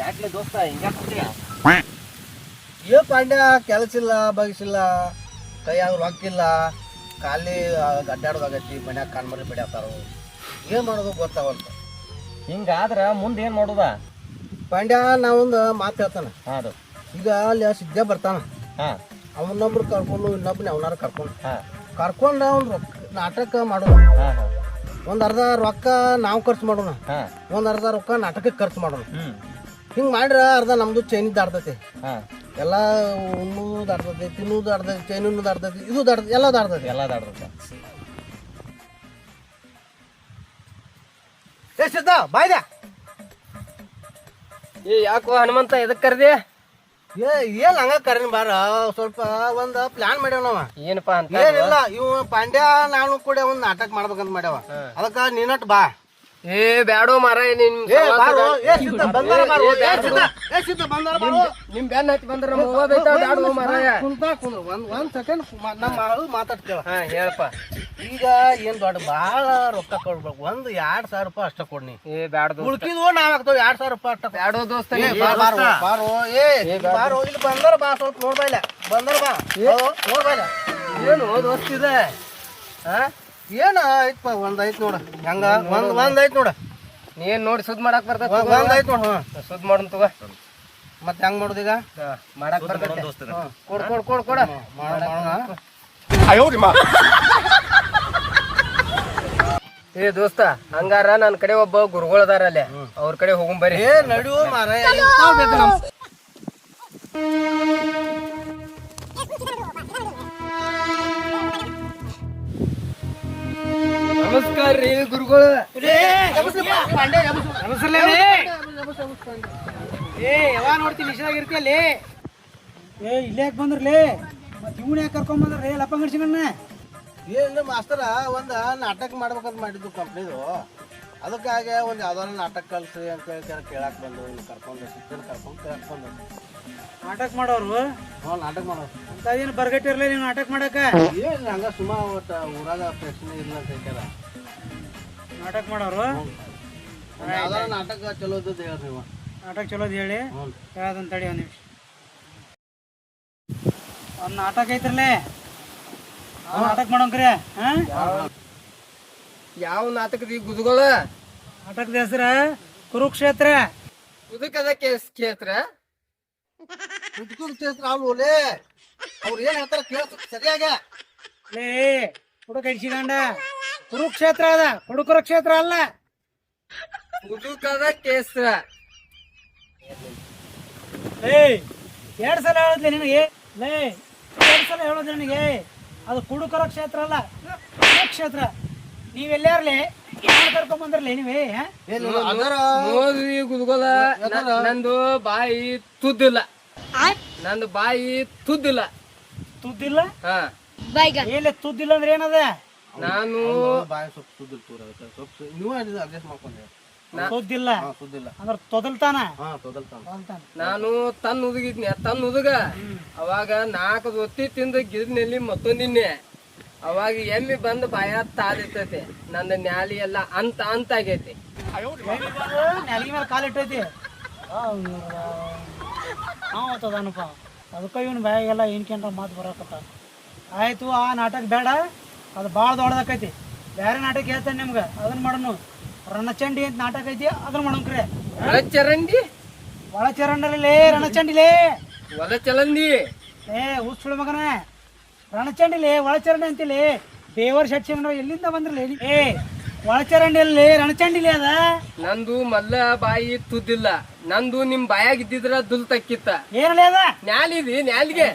ಯಾಕೆ ದೋಸ್ತ ಹಿಂಗ್ಯಾಕ್ಬಿಟ್ಟಿಯ? ಏ ಪಾಂಡ್ಯ, ಕೆಲಸ ಇಲ್ಲ ಬಗ್ಸಿಲ್ಲ, ಕೈಯಾಗ ರೊಕ್ಕಿಲ್ಲ, ಖಾಲಿ ಅಡ್ಡಾಡೋದಾಗೈತಿ, ಮನ್ಯಾಗ ಕಾನ್ಮರಿ ಬಿಡ್ಯಾತಾರು. ಏನು ಮಾಡೋದು ಗೊತ್ತಾಗಲ್ಲ. ಹಿಂಗಾದ್ರ ಮುಂದೆ ಏನು ಮಾಡೋದ? ಪಾಂಡ್ಯ, ನಾವೊಂದು ಮಾತು ಹೇಳ್ತಾನೆ. ಅದು ಈಗ ಅಲ್ಲಿ ಸಿದ್ಧ ಬರ್ತಾನ, ಹಾಂ ಅವನೊಬ್ರು ಕರ್ಕೊಂಡು ಇನ್ನೊಬ್ಬನ ಅವನಾರ ಕರ್ಕೊಂಡು ಹಾಂ ಕರ್ಕೊಂಡು ಅವ್ನು ನಾಟಕ ಮಾಡೋಣ. ಹಾಂ ಹಾಂ ಒಂದು ಅರ್ಧ ರೊಕ್ಕ ನಾವು ಖರ್ಚು ಮಾಡೋಣ, ಹಾಂ ಒಂದು ಅರ್ಧ ರೊಕ್ಕ ನಾಟಕಕ್ಕೆ ಖರ್ಚು ಮಾಡೋಣ. ಹ್ಞೂ ಹಿಂಗೆ ಮಾಡ್ರೆ ಅರ್ಧ ನಮ್ದು ಚೈನಿದ್ದು ಆಡ್ತೈತಿ, ಹಾಂ ಎಲ್ಲ ಉಣ್ಣುದು ಆಡ್ತೈತಿ, ತಿನ್ನುವುದು ಆಡ್ತೈತಿ, ಚೈನಿದ್ದು ಆಡ್ತೈತಿ, ಇದು ಆಡ್ತೈತಿ, ಎಲ್ಲದು ಆಡ್ತೈತಿ. ಎಲ್ಲ ದಾಡ್ದ ಏ ಸಿದ್ಧ ಬಾಯ್ದ. ಏ ಯಾಕೋ ಹನುಮಂತ ಎದಕ್ಕೆ ಕರ್ದೆ? ಏನ್ ಹಂಗ ಕರೀನ್ ಬಾರ, ಸ್ವಲ್ಪ ಒಂದ್ ಪ್ಲಾನ್ ಮಾಡ್ಯಾವ ನಾವ. ಏನಪ್ಪಾ ಅಂತ? ಏನಿಲ್ಲ, ಇವ್ ಪಾಂಡ್ಯ ನಾನು ಕೂಡ ಒಂದ್ ನಾಟಕ ಮಾಡ್ಬೇಕಂತ ಮಾಡ್ಯಾವ. ಅದಕ್ಕ ನೀನಟ್ ಬಾ. ಏ ಬ್ಯಾಡೋ ಮಾರ, ನಿಮ್ ಏ ಬಾರೋ, ಏ ಸಿದ್ಧ ಬಂದಾರ ಬಾರೋ, ಏ ಸಿದ್ಧ, ಏ ಸಿದ್ಧ ಬಂದಾರ ಬಾರೋ. ನಿಮ್ ಬೆನ್ನ ಹತ್ತಿ ಬಂದ್ರ ನಮ್ಮ ಅವ್ವ ಬೈತಾಳ, ಬ್ಯಾಡೋ ಮಾರಾಯ. ಕುಂದ್ರ ಒಂದ್ ಸೆಕೆಂಡ್ ನಮ್ಮ ಮಗಳು ಮಾತಾಡ್ತೇವ. ಹಾ ಹೇಳಪ್ಪ. ಈಗ ಏನ್ ದೊಡ್ಡ ಬಾಳ ರೊಕ್ಕ ಕೊಡ್ಬೇಕು, ಒಂದ್ 2,000 ರೂಪಾಯಿ ಅಷ್ಟ ಕೊಡ್ನಿ. ಏ ಬ್ಯಾಡ ಉಳ್ಕಿದ್ವು ನಾವ್ ಆಗ್ತಾವ 2,000 ರೂಪಾಯಿ ಅಷ್ಟ. ಬ್ಯಾಡೋ ದೋಸ್ತ. ಬಾರೋ, ಏ ಬಾರೋ, ಇಲ್ಲಿ ಬಂದಾರ ಬಾ, ಸ್ವಲ್ಪ ನೋಡ್ಬಾ ಇಲ್ಲ, ಬಂದಾರ ಬಾ, ನೋಡ್ಬಾ ಇಲ್ಲ. ಏನು ದೋಸ್ತಿದೆ? ಹಾ ಏನ ಐತ್ಪ, ಒಂದ್ ಐತ್ ನೋಡ, ಹೆಂಗ ಒಂದ್ ಐತ್ ನೋಡ. ನೀನ್ ನೋಡಿ ಸುದ್ ಮಾಡಕ್ ಬರ್ತದ? ಒಂದ್ ಐತ್ ನೋಡ. ಸುದ್ ಮಾಡೋಣ ತಗೋ. ಮತ್ತೆ ಹೆಂಗ್ ಮಾಡುದೀಗ? ಮಾಡಕ್ ಬರ್ತದ? ಕೊಡ್ ಕೊಡ್ ಕೊಡ್ ಕೊಡ. ಏ ದೋಸ್ತ, ಹಂಗಾರ ನನ್ ಕಡೆ ಒಬ್ಬ ಗುರುಗಳು ಅದಾರ ಅಲ್ಲೇ, ಅವ್ರ ಕಡೆ ಹೋಗುಂ ಬರ್ರಿ. ಏ ನಡಿಯೋ ಮಾರ, ನಮಸ್ಕಾರ ರೀ ಗುರುಗಳು. ಏ ಯಾವಾಗ ನೋಡ್ತೀನಿ ಇಷ್ಟಾಗಿರ್ತಿಯಲ್ಲಿ? ಏ ಇಲ್ಲೇ ಯಾಕೆ ಬಂದ್ರಲೇ? ಮತ್ತೆ ಇವನ್ ಯಾಕೆ ಕರ್ಕೊಂಡ್ ಬಂದ್ರಿ ಲಪ್ಪಂಗಡ್ಸಿಗಣ್ಣ? ಏನಿಲ್ಲ ಮಾಸ್ತರ, ಒಂದ್ ನಾಟಕ ಮಾಡ್ಬೇಕಂತ ಮಾಡಿದ್ದು ಕಂಪ್ನಿದು. ಅದಕ್ಕಾಗಿ ಒಂದ್ ಯಾವ್ದಾರ ನಾಟಕ ಕಲ್ಸ್ರಿ ಅಂತ ಹೇಳಿ ಕೇಳಾಕ್ ಬಂದು ಇಲ್ಲಿ ಕರ್ಕೊಂಡು ಸಿದ್ಧನ ಕರ್ಕೊಂಡು ಕೇಳಾಕ್ ಬಂದು. ನಾಟಕ ಮಾಡೋರು? ನಾಟಕ ಮಾಡೋರು ಅಂತದೇನು ಬರ್ಗಟ್ಟಿರ್ಲಿ ನೀವು ನಾಟಕ ಮಾಡಕ? ಏನ್ ಹಂಗ ಸುಮ್ಮ ಒಟ್ಟ ಊರಾಗ ಪ್ರಶ್ನೆ ಇಲ್ಲ ಅಂತ ಹೇಳ್ತಾರ. ನಾಟಕ ಮಾಡೋರು? ಯಾವ್ದಾರ ನಾಟಕ ಚಲೋ ಇದ್ದದ್ದು ಹೇಳ್ರಿ ನೀವು. ನಾಟಕ ಚಲೋದ್ ಹೇಳಿ ಹೇಳದಂತ ತಡಿ ಒಂದ್ ನಿಮಿಷ. ಒಂದ್ ನಾಟಕ ಐತ್ರಲ್ಲೇ, ನಾಟಕ ಮಾಡೋಂಕ್ರಿ. ಹಾ, ಯಾವ ನಾಟಕದ ಈ ಗುರುಗಳ? ನಾಟಕದ ಹೆಸರ ಕುರುಕ್ಷೇತ್ರ. ಉದಕದ ಕ್ಷೇತ್ರ? ಅವ್ರು ಏನ್ ಹೇಳ್ತಾರ ಕೇಳ್ತ ಸರಿಯಾಗ. ಲೇ ಹುಡುಕ ಇಡ್ಸಿಗಂಡ, ಕುರುಕ್ಷೇತ್ರ ಅದ, ಹುಡುಕರ ಕ್ಷೇತ್ರ ಅಲ್ಲ. ಉದುಕದ ಕೇಸ್ರ. ಲೇ 2 ಸಲ ಹೇಳದ್ಲಿ ನಿನಗೆ. ಲೇ 2 ಸಲ ಹೇಳೋದು ನಿನಗೆ, ಅದು ಕುಡುಕರ ಕ್ಷೇತ್ರ ಅಲ್ಲ, ಕ್ಷೇತ್ರ. ನೀವೆಲ್ಲಾರ್ಲಿ ಯಾರು ಕರ್ಕೊಂಡ್ ಬಂದ್ರಲಿ ನೀವೇ? ನೋಡ್ರಿ ಗುರುಗಳ, ನಂದು ಬಾಯಿ ತುದ್ದಿಲ್ಲ. ನಂದು ಬಾಯಿ ತುದ್ದಿಲ್ಲ. ತುದ್ದಿಲ್ಲ? ಹಾ, ಏನ್ ತುದ್ದಿಲ್ಲ ಅಂದ್ರೆ ಏನದ? ನಾನು ಬಾಯಿ ಸ್ವಲ್ಪ ಸುದ್ದಿಲ್ ತೂರ, ಸ್ವಲ್ಪ ನೀವು ಅಡ್ಜಸ್ಟ್ ಮಾಡ್ಕೊಂಡ್ರಿ. ತುದ್ದಿಲ್ಲ ಸುದ್ದಿಲ್ಲ ಅಂದ್ರ ತೊದಲ್ತಾನ. ನಾನು ತನ್ನ ಉದುಗಿದ್ನೆ, ತನ್ನ ಉದುಗ ಅವಾಗ 4 ರೊಟ್ಟಿ ತಿಂದ ಗಿಡನಲ್ಲಿ ಮತ್ತೊಂದಿನ್ನೆ. ಅವಾಗ ಎಮ್ಮಿ ಬಂದು ಬಾಯ ತಾದಿರ್ತೈತಿ, ನಂದು ನ್ಯಾಲಿ ಎಲ್ಲ ಅಂತ ಆಗೈತಿ. ನೆಲಗಿ ಮೇಲೆ ಕಾಲಿಟ್ಟೈತಿ. ಹಾತದನಪ್ಪ, ಅದಕ್ಕ ಇವನ್ ಬಾಯಾಗೆಲ್ಲ ಏನ್ಕೇನ್ರ ಮಾತು ಬರಕತ್ತ. ಆಯ್ತು, ಆ ನಾಟಕ ಬೇಡ, ಅದು ಭಾಳ ದೊಡ್ಡದಾಕೈತಿ. ಬೇರೆ ನಾಟಕ ಹೇಳ್ತಾನೆ ನಿಮ್ಗೆ, ಅದನ್ನ ಮಾಡೋಣ. ರಣಚಂಡಿ ಅಂತ ನಾಟಕ ಐತಿ, ಅದನ್ನ ಮಾಡೋಣ್ರಿ. ಒಳಚರಂಡಿ? ಒಳಚರಂಡಲೇ ರಣಚಂಡಿಲೇ. ಒಳಚರಂಡಿ? ಏ ಹುಚ್ಚುಳ ಮಗನ, ರಣಚಂಡಿಲೇ ಒಳಚರಂಡಿ ಅಂತಿಲಿ. ದೇವರ್ ಶೆಟ್ಟಿ ಎಲ್ಲಿಂದ ಬಂದ್ರಲ್ಲ? ಏ ಒಳಚರಂಡಿ ಅಲ್ಲಿ ರಣಚಂಡಿಲಿ ಅದ. ನಂದು ಮಲ್ಲ ಬಾಯಿ ತುದ್ದಿಲ್ಲ, ನಂದು ನಿಮ್ ಬಾಯಾಗಿದ್ದಿದ್ರ ದುಲ್ ತಕ್ಕಿತ್ತ. ಏನಲ್ಲ ಅದ? ನ್ಯಾಲಿದಿ ನ್ಯಾಲಿಗೆ.